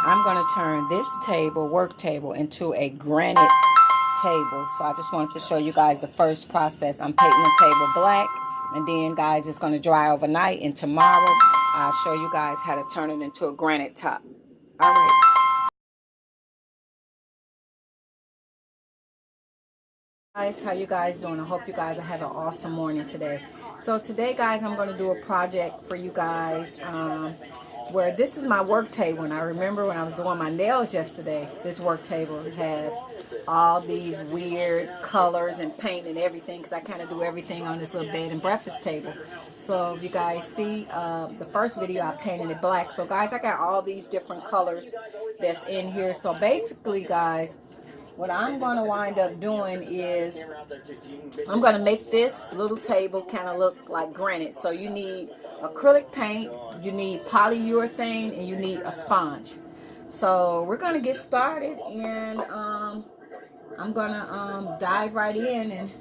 I'm going to turn this table, work table, into a granite table. So I just wanted to show you guys the first process. I'm painting the table black, and then guys, it's going to dry overnight, and tomorrow I'll show you guys how to turn it into a granite top. All right. Guys, how you guys doing? I hope you guys are having an awesome morning today. So today guys, I'm going to do a project for you guys where this is my work table, and I remember when I was doing my nails yesterday, this work table has all these weird colors and paint and everything, because I kind of do everything on this little bed and breakfast table. So if you guys see the first video, I painted it black. So guys, I got all these different colors that's in here. So basically guys, what I'm going to wind up doing is I'm going to make this little table kind of look like granite. So you need acrylic paint, you need polyurethane, and you need a sponge. So we're going to get started, and I'm going to dive right in and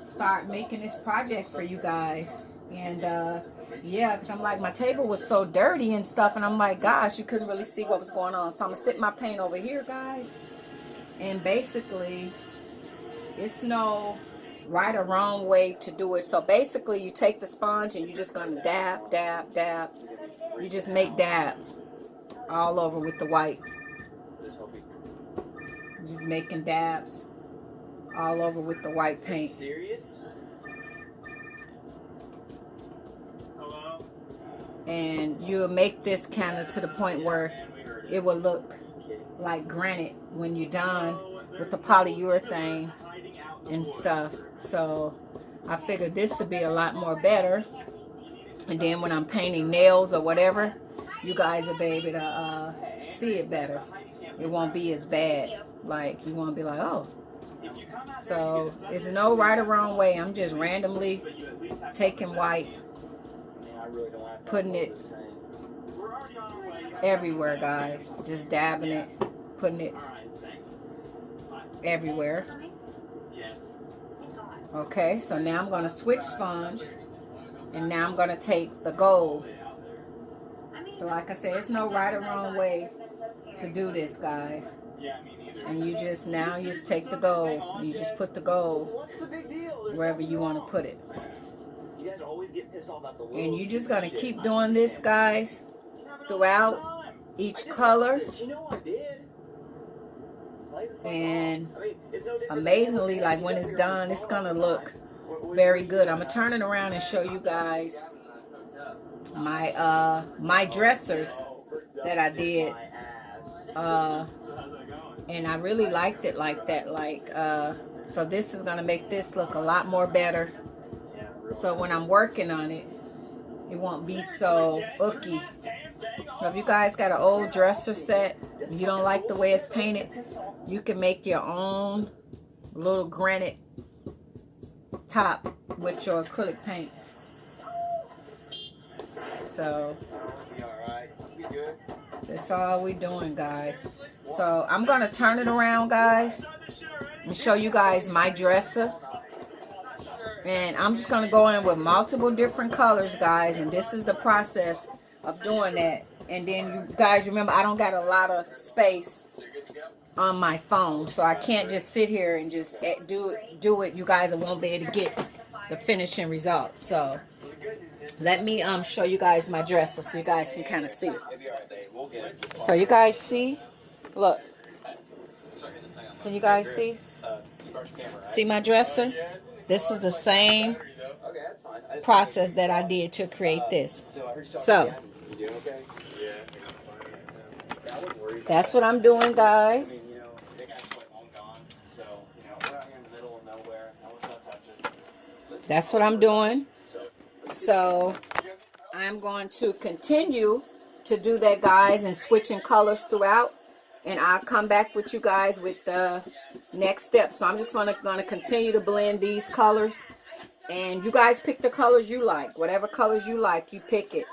start making this project for you guys. And yeah, because I'm like, my table was so dirty and stuff, and I'm like, gosh, you couldn't really see what was going on. So I'm going to sit my paint over here, guys. And basically, it's no right or wrong way to do it. So basically, you take the sponge and you're just going to dab, dab, dab. You just make dabs all over with the white. You're making dabs all over with the white paint. Serious? Hello? And you'll make this kind of to the point where it will look like granite when you're done with the polyurethane and stuff. So I figured this would be a lot more better, and then when I'm painting nails or whatever, you guys will be able to see it better. It won't be as bad. Like, you won't be like, oh. So there's no right or wrong way. I'm just randomly taking white, putting it everywhere, guys. Just dabbing it, putting it everywhere. Okay, so now I'm going to switch sponge, and now I'm going to take the gold. So like I said, it's no right or wrong way to do this, guys. And you just take the gold, and you just put the gold wherever you want to put it. And you're just going to keep doing this, guys, throughout each color. And amazingly, like when it's done, it's gonna look very good. I'm gonna turn it around and show you guys my my dressers that I did, and I really liked it like that. So this is gonna make this look a lot more better. So when I'm working on it, it won't be so ooky. So if you guys got an old dresser set and you don't like the way it's painted, you can make your own little granite top with your acrylic paints. So that's all we doing, guys. So I'm going to turn it around, guys, and show you guys my dresser. And I'm just going to go in with multiple different colors, guys, and this is the process of doing that. And then you guys remember, I don't got a lot of space on my phone, so I can't just sit here and just do it. You guys won't be able to get the finishing results. So let me show you guys my dresser so you guys can kind of see. So you guys see, look, can you guys see my dresser? This is the same process that I did to create this. So that's what I'm doing, guys. That's what I'm doing. So I'm going to continue to do that, guys, and switching colors throughout. And I'll come back with you guys with the next step. So I'm just going to continue to blend these colors. And you guys pick the colors you like. Whatever colors you like, you pick it.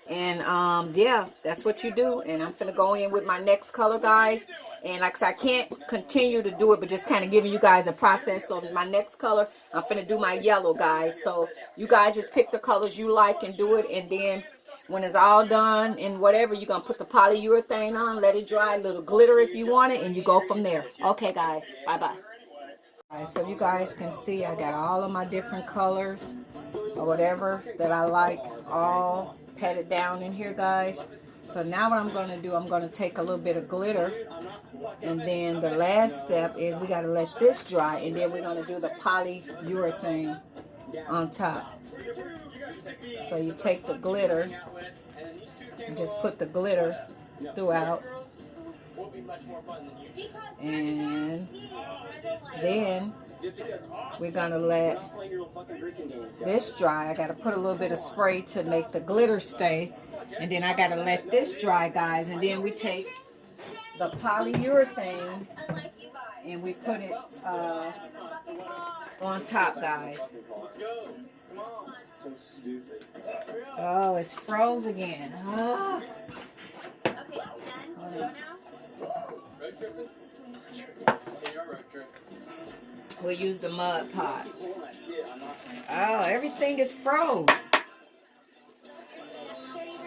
And yeah, that's what you do. And I'm gonna go in with my next color, guys. And like I said, I can't continue to do it, but just kind of giving you guys a process. So my next color, I'm finna do my yellow, guys. So you guys just pick the colors you like and do it. And then when it's all done and whatever, you're going to put the polyurethane on, let it dry, a little glitter if you want it, and you go from there. Okay, guys. Bye-bye. Alright, so you guys can see I got all of my different colors or whatever that I like all patted down in here, guys. So now what I'm going to do, I'm going to take a little bit of glitter, and then the last step is we got to let this dry, and then we're going to do the polyurethane on top. So you take the glitter and just put the glitter throughout, and then we're gonna let this dry. I gotta put a little bit of spray to make the glitter stay, and then I gotta let this dry, guys, and then we take the polyurethane and we put it on top, guys. Oh, it's froze again. Ah. We'll use the mud pot. Oh, everything is froze.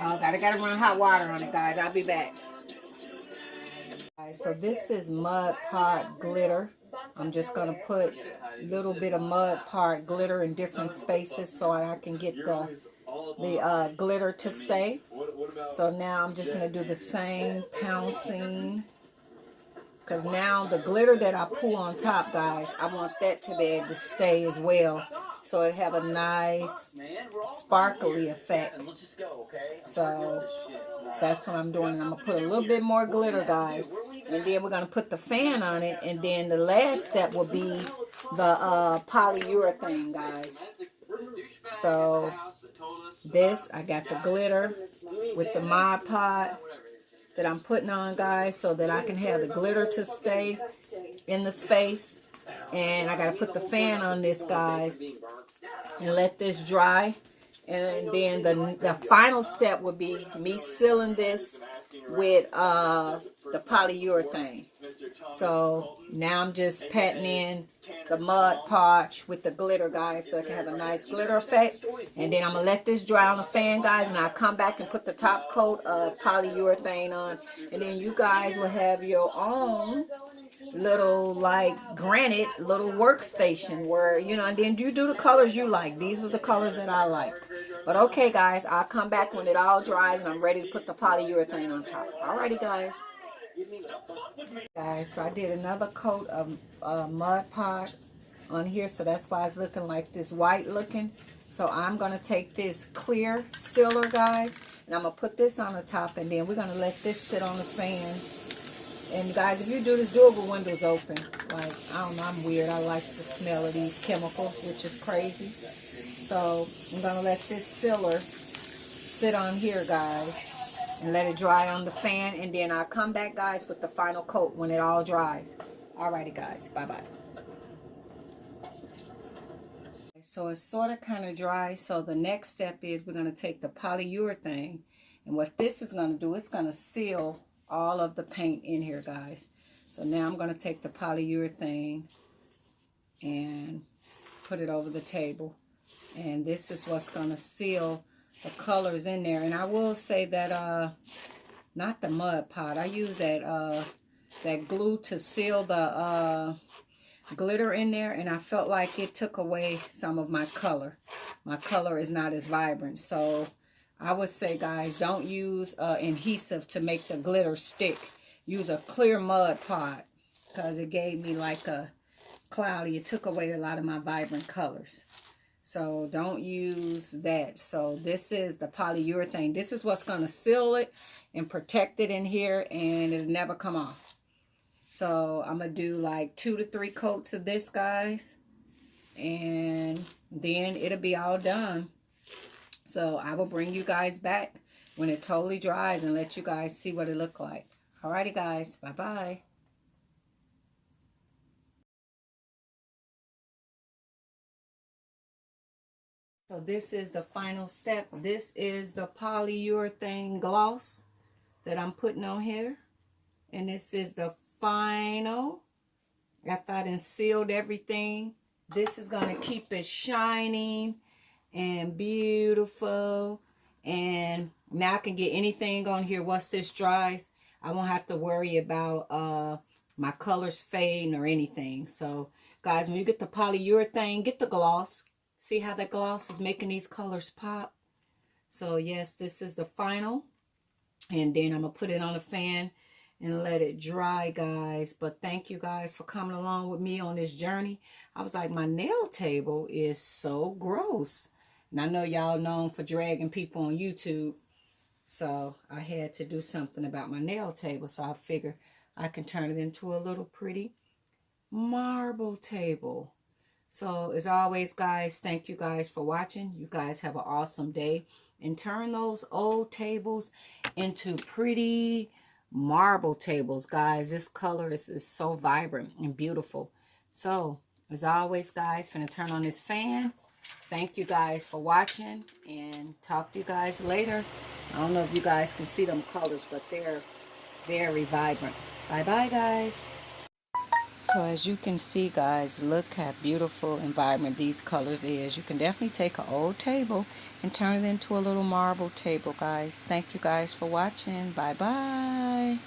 Oh, gotta run hot water on it, guys. I'll be back. Alright, so this is mud pot glitter. I'm just gonna put a little bit of mud pot glitter in different spaces so I can get the glitter to stay. So now I'm just gonna do the same pouncing, because now the glitter that I pull on top, guys, I want that to be able to stay as well, so it have a nice sparkly effect. So that's what I'm doing. I'm gonna put a little bit more glitter, guys, and then we're gonna put the fan on it, and then the last step will be the polyurethane, guys. So this, I got the glitter with the Mod Podge that I'm putting on, guys, so that I can have the glitter to stay in the space. And I got to put the fan on this, guys, and let this dry. And then the final step would be me sealing this with the polyurethane. So now I'm just patting in the Mod Podge with the glitter, guys, so it can have a nice glitter effect. And then I'm going to let this dry on the fan, guys, and I'll come back and put the top coat of polyurethane on. And then you guys will have your own little, like, granite little workstation where, you know, and then you do the colors you like. These was the colors that I like. But okay, guys, I'll come back when it all dries and I'm ready to put the polyurethane on top. Alrighty, guys. Guys, so I did another coat of Mod Podge on here, so that's why it's looking like this white looking. So I'm going to take this clear sealer, guys, and I'm going to put this on the top, and then we're going to let this sit on the fan. And guys, if you do this, do it with windows open. Like, I don't know, I'm weird. I like the smell of these chemicals, which is crazy. So I'm going to let this sealer sit on here, guys, and let it dry on the fan, and then I'll come back, guys, with the final coat when it all dries. Alrighty, guys. Bye-bye. So it's sort of kind of dry, so the next step is we're going to take the polyurethane, and what this is going to do, it's going to seal all of the paint in here, guys. So now I'm going to take the polyurethane and put it over the table, and this is what's going to seal the colors in there. And I will say that not the Mod Podge, I use that that glue to seal the glitter in there, and I felt like it took away some of my color. My color is not as vibrant, so I would say, guys, don't use adhesive to make the glitter stick. Use a clear Mod Podge, because it gave me like a cloudy, it took away a lot of my vibrant colors. So don't use that. So this is the polyurethane. This is what's going to seal it and protect it in here, and it'll never come off. So I'm going to do like 2 to 3 coats of this, guys, and then it'll be all done. So I will bring you guys back when it totally dries and let you guys see what it looked like. Alrighty, guys. Bye-bye. So this is the final step. This is the polyurethane gloss that I'm putting on here. And this is the final. After I done sealed everything, this is going to keep it shining and beautiful. And Now I can get anything on here once this dries. I won't have to worry about my colors fading or anything. So guys, when you get the polyurethane, get the gloss. See how that gloss is making these colors pop? So yes, this is the final. And then I'm going to put it on a fan and let it dry, guys. But thank you guys for coming along with me on this journey. I was like, my nail table is so gross. And I know y'all known for dragging people on YouTube. So I had to do something about my nail table. So I figured I can turn it into a little pretty marble table. So as always, guys, thank you guys for watching. You guys have an awesome day. And turn those old tables into pretty marble tables, guys. This color is so vibrant and beautiful. So as always, guys, finna turn on this fan. Thank you guys for watching, and talk to you guys later. I don't know if you guys can see them colors, but they're very vibrant. Bye-bye, guys. So as you can see, guys, look how beautiful and vibrant these colors is. You can definitely take an old table and turn it into a little marble table, guys. Thank you guys for watching. Bye-bye.